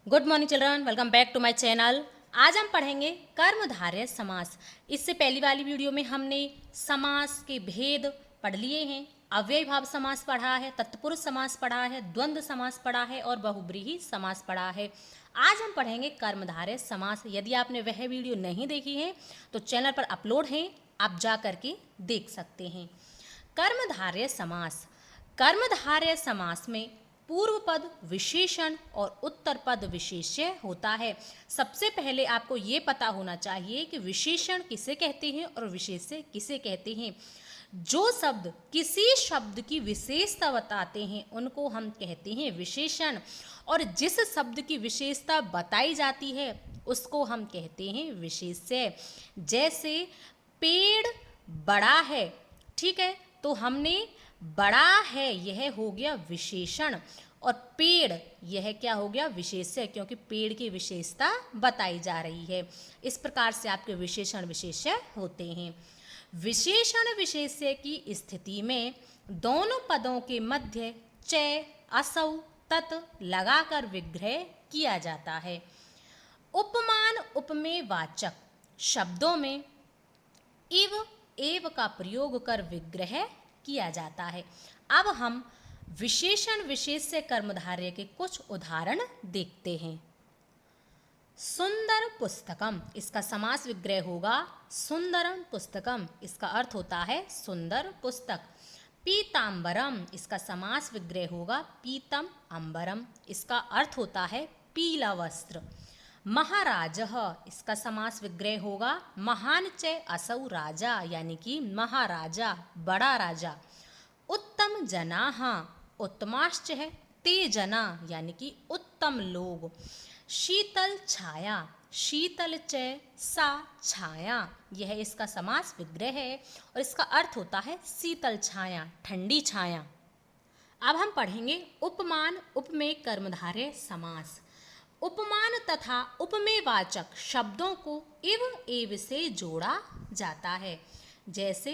Good morning children, welcome back to my channel. आज हम पढ़ेंगे कर्मधारय समास। इससे पहली वाली वीडियो में हमने समास के भेद पढ़ लिए हैं। अव्ययीभाव समास पढ़ा है, तत्पुरुष समास पढ़ा है, द्वंद्व समास पढ़ा है और बहुब्रीहि समास पढ़ा है। आज हम पढ़ेंगे कर्मधारय समास। यदि आपने वह वीडियो नहीं देखी है तो चैनल पर अपलोड है, आप जा करके देख सकते हैं। कर्मधारय समास। कर्मधारय समास में पूर्व पद विशेषण और उत्तर पद विशेष्य होता है। सबसे पहले आपको ये पता होना चाहिए कि विशेषण किसे कहते हैं और विशेष्य किसे कहते हैं। जो शब्द किसी शब्द की विशेषता बताते हैं उनको हम कहते हैं विशेषण, और जिस शब्द की विशेषता बताई जाती है उसको हम कहते हैं विशेष्य। जैसे पेड़ बड़ा है, ठीक है, तो हमने बड़ा है यह हो गया विशेषण, और पेड़ यह क्या हो गया विशेष्य, क्योंकि पेड़ की विशेषता बताई जा रही है। इस प्रकार से आपके विशेषण विशेष्य होते हैं। विशेषण विशेष्य की स्थिति में दोनों पदों के मध्य चय असौ तत् लगाकर विग्रह किया जाता है। उपमान उपमेय वाचक शब्दों में इव एव का प्रयोग कर विग्रह किया जाता है। अब हम विशेषण विशेष्य कर्मधारय के कुछ उदाहरण देखते हैं। सुंदर पुस्तकम, इसका समास विग्रह होगा सुंदरम पुस्तकम, इसका अर्थ होता है सुंदर पुस्तक। पीतांबरम, इसका समास विग्रह होगा पीतम अंबरम, इसका अर्थ होता है पीला वस्त्र। महाराजः, इसका समास विग्रह होगा महान च असौ राजा, यानी कि महाराजा बड़ा राजा। उत्तम जनाः, उत्तमाश्च है ते जना, यानी कि उत्तम लोग। शीतल छाया, शीतल च सा छाया, यह इसका समास विग्रह है और इसका अर्थ होता है शीतल छाया, ठंडी छाया। अब हम पढ़ेंगे उपमान उपमेय कर्मधारय समास। उपमान तथा उपमेय वाचक शब्दों को इव एव से जोड़ा जाता है। जैसे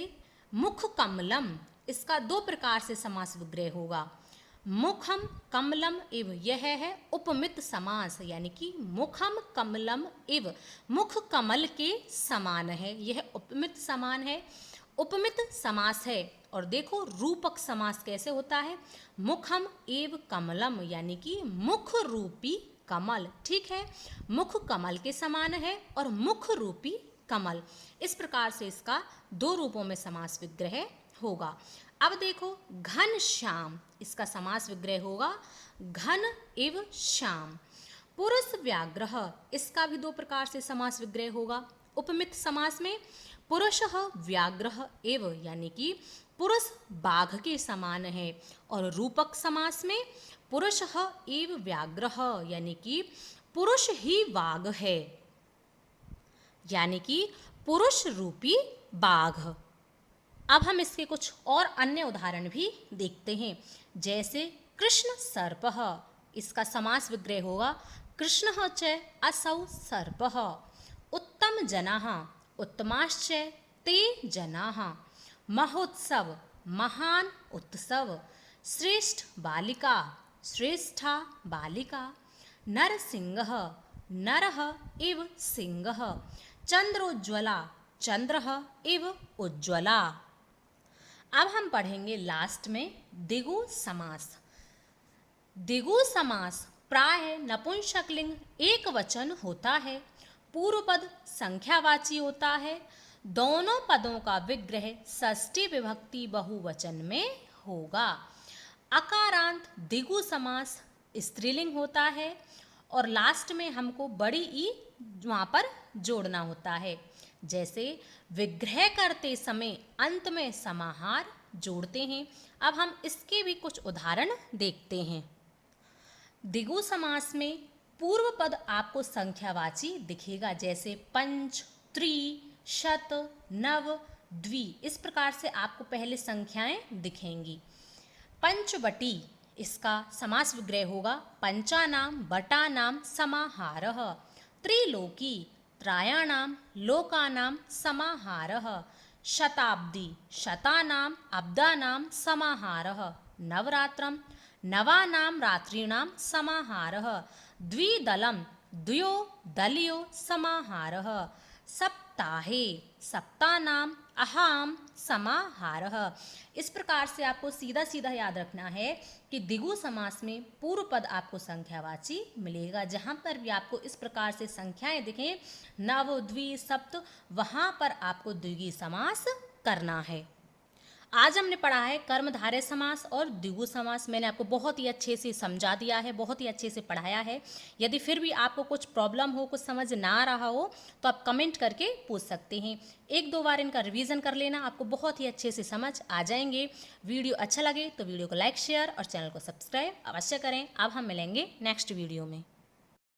मुख कमलम, इसका दो प्रकार से समास विग्रह होगा। मुखम कमलम इव, यह है उपमित समास, यानी कि मुखम कमलम इव, मुख कमल के समान है, यह उपमित समान है, उपमित समास है। और देखो रूपक समास कैसे होता है, मुखम एव कमलम, यानी कि मुख रूपी कमल, ठीक है, मुख कमल के समान है और मुख रूपी कमल। इस प्रकार से इसका दो रूपों में समास विग्रह होगा। अब देखो घन श्याम, इसका समास विग्रह होगा घन एव श्याम। पुरुष व्याघ्रः, इसका भी दो प्रकार से समास विग्रह होगा। उपमित समास में पुरुषः व्याघ्रः एव, यानी कि पुरुष बाघ के समान है, और रूपक समास में पुरुषः एव व्याघ्रः, यानी कि पुरुष ही बाघ है, यानी कि पुरुष रूपी बाघ। अब हम इसके कुछ और अन्य उदाहरण भी देखते हैं। जैसे कृष्ण सर्पः, इसका समास विग्रह होगा कृष्णः च असौ सर्पः। उत्तम जनाः, उत्तमाश्च ते जनाः। महोत्सव, महान उत्सव। श्रेष्ठ बालिका, श्रेष्ठा बालिका। नरसिंहः, नरः इव सिंहः। चंद्रोज्ज्वला, चंद्रः इव उज्ज्वला। अब हम पढ़ेंगे लास्ट में द्विगु समास। द्विगु समास प्राय नपुंसकलिंग एक वचन होता है। पूर्व पद संख्यावाची होता है। दोनों पदों का विग्रह षष्ठी विभक्ति बहुवचन में होगा। अकारांत द्विगु समास स्त्रीलिंग होता है और लास्ट में हमको बड़ी ई वहाँ पर जोड़ना होता है। जैसे विग्रह करते समय अंत में समाहार जोड़ते हैं। अब हम इसके भी कुछ उदाहरण देखते हैं। द्विगु समास में पूर्व पद आपको संख्यावाची दिखेगा, जैसे पंच, त्रि, शत, नव, द्वि, इस प्रकार से आपको पहले संख्याएं दिखेंगी। पंचवटी, इसका समास विग्रह होगा पंचानाम बटानाम समाहारः। त्रिलोकी, त्रायाणां लोकानां समाहारः। शताब्दी, शतानां अब्दानां समाहारः। नवरात्रं, नवानां रात्रीणां समाहारः। द्विदलम द्वयो दलयो समाहारः। सप्ताहे सप्तानाम अहाम समाहारः। इस प्रकार से आपको सीधा सीधा याद रखना है कि द्विगु समास में पूर्व पद आपको संख्यावाची मिलेगा। जहाँ पर भी आपको इस प्रकार से संख्याएं दिखें नव द्वि सप्त, वहाँ पर आपको द्विगु समास करना है। आज हमने पढ़ा है कर्मधारय समास और द्विगु समास। मैंने आपको बहुत ही अच्छे से समझा दिया है, बहुत ही अच्छे से पढ़ाया है। यदि फिर भी आपको कुछ प्रॉब्लम हो, कुछ समझ ना आ रहा हो, तो आप कमेंट करके पूछ सकते हैं। एक दो बार इनका रिवीजन कर लेना, आपको बहुत ही अच्छे से समझ आ जाएंगे। वीडियो अच्छा लगे तो वीडियो को लाइक शेयर और चैनल को सब्सक्राइब अवश्य करें। अब हम मिलेंगे नेक्स्ट वीडियो में।